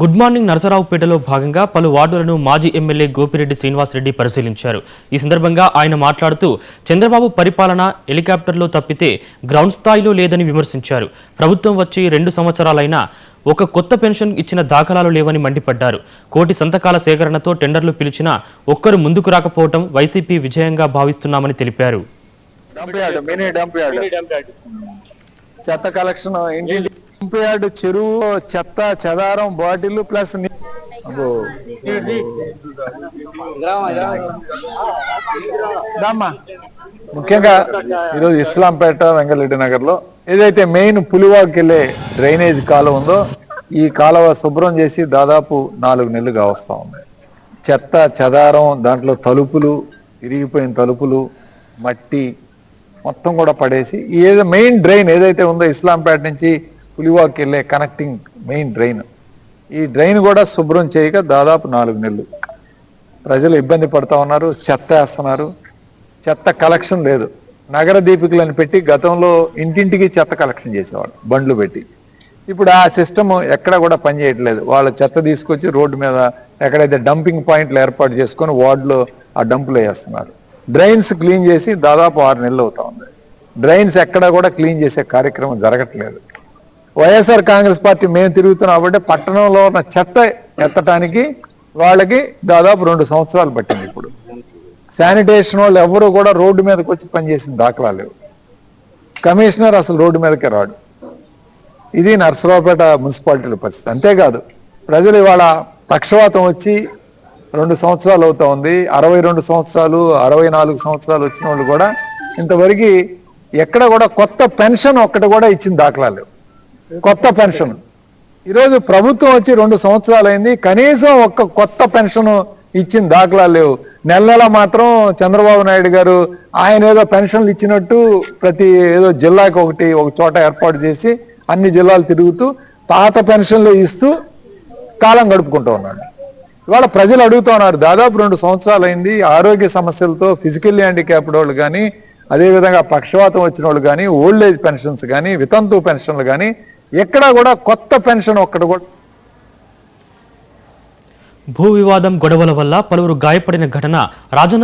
Good morning నరసరావుపేటలో భాగంగా పలు వార్డులను మాజీ ఎమ్మెల్యే గోపిరెడ్డి శ్రీనివాసరెడ్డి పరిశీలించారు. ఈ సందర్భంగా ఆయన మాట్లాడుతూ చంద్రబాబు పరిపాలన హెలికాప్టర్లో తప్పితే గ్రౌండ్ స్థాయిలో లేదని విమర్శించారు. ప్రభుత్వం వచ్చి 2 సంవత్సరాలైనా ఒక కొత్త పెన్షన్ ఇచ్చిన దాఖలాలు లేవని మండిపడ్డారు. కోటి సంతకాల సేకరణతో టెండర్లు పిలిచినా ఒక్కరు ముందుకు రాకపోవడం వైసీపీ విజయంగా భావిస్తున్నామని తెలిపారు. చెత్త కలెక్షన్ డంప్యార్డ్, చెరువు చెత్త చెదారం బాటిల్ ప్లస్ ముఖ్యంగా ఈరోజు ఇస్లాంపేట వెంగళరెడ్డి నగర్ లో ఏదైతే మెయిన్ పులివాకి వెళ్ళే డ్రైనేజ్ కాలువ ఉందో ఈ కాలువ శుభ్రం చేసి దాదాపు 4 నెలలుగా వస్తా ఉంది. చెత్త చెదారం, దాంట్లో తలుపులు, ఇరిగిపోయిన తలుపులు, మట్టి మొత్తం కూడా పడేసి ఏదో మెయిన్ డ్రైన్ ఏదైతే ఉందో ఇస్లాంపేట నుంచి పులివాకి వెళ్ళే కనెక్టింగ్ మెయిన్ డ్రైన్, ఈ డ్రైన్ కూడా శుభ్రం చేయక దాదాపు 4 నెలలు ప్రజలు ఇబ్బంది పడుతూ ఉన్నారు. చెత్త వేస్తున్నారు, చెత్త కలెక్షన్ లేదు. నగర దీపికలను పెట్టి గతంలో ఇంటింటికి చెత్త కలెక్షన్ చేసేవాళ్ళు బండ్లు పెట్టి. ఇప్పుడు ఆ సిస్టమ్ ఎక్కడ కూడా పనిచేయట్లేదు. వాళ్ళ చెత్త తీసుకొచ్చి రోడ్డు మీద ఎక్కడైతే డంపింగ్ పాయింట్లు ఏర్పాటు చేసుకొని వార్డులో ఆ డంపులు వేస్తున్నారు. డ్రైన్స్ క్లీన్ చేసి దాదాపు 6 నెలలు అవుతా ఉంది. డ్రైన్స్ ఎక్కడ కూడా క్లీన్ చేసే కార్యక్రమం జరగట్లేదు. వైఎస్ఆర్ కాంగ్రెస్ పార్టీ మేము తిరుగుతున్నాం కాబట్టి పట్టణంలో ఉన్న చెత్త ఎత్తటానికి వాళ్ళకి దాదాపు 2 సంవత్సరాలు పట్టింది. ఇప్పుడు శానిటేషన్ వాళ్ళు ఎవరు కూడా రోడ్డు మీదకి వచ్చి పనిచేసిన దాఖలా లేవు. కమిషనర్ అసలు రోడ్డు మీదకే రాడు. ఇది నర్సరావుపేట మున్సిపాలిటీల పరిస్థితి. అంతేకాదు ప్రజలు ఇవాళ పక్షవాతం వచ్చి 2 సంవత్సరాలు అవుతా ఉంది. 62 సంవత్సరాలు 64 సంవత్సరాలు వచ్చిన వాళ్ళు కూడా ఇంతవరకు ఎక్కడ కూడా కొత్త పెన్షన్ ఒక్కటి కూడా ఇచ్చిన దాఖలా లేవు. కొత్త పెన్షన్ ఈరోజు ప్రభుత్వం వచ్చి 2 సంవత్సరాలు అయింది, కనీసం ఒక్క కొత్త పెన్షన్ ఇచ్చిన దాఖలాలు లేవు. నెల నెల మాత్రం చంద్రబాబు నాయుడు గారు ఆయన ఏదో పెన్షన్లు ఇచ్చినట్టు ప్రతి ఏదో జిల్లాకి ఒక చోట ఏర్పాటు చేసి అన్ని జిల్లాలు తిరుగుతూ పాత పెన్షన్లు ఇస్తూ కాలం గడుపుకుంటూ ఉన్నాడు. ఇవాళ ప్రజలు అడుగుతూ ఉన్నారు. దాదాపు 2 సంవత్సరాలు అయింది. ఆరోగ్య సమస్యలతో ఫిజికల్లీ హ్యాండిక్యాప్డ్ వాళ్ళు కానీ, అదేవిధంగా పక్షవాతం వచ్చిన వాళ్ళు కానీ, ఓల్డ్ ఏజ్ పెన్షన్స్ కానీ, వితంతు పెన్షన్లు కానీ ఎక్కడా కూడా కొత్త పెన్షన్ ఒక్కటి కూడా. భూ వివాదం గొడవల వల్ల పలువురు గాయపడిన ఘటన రాజన్న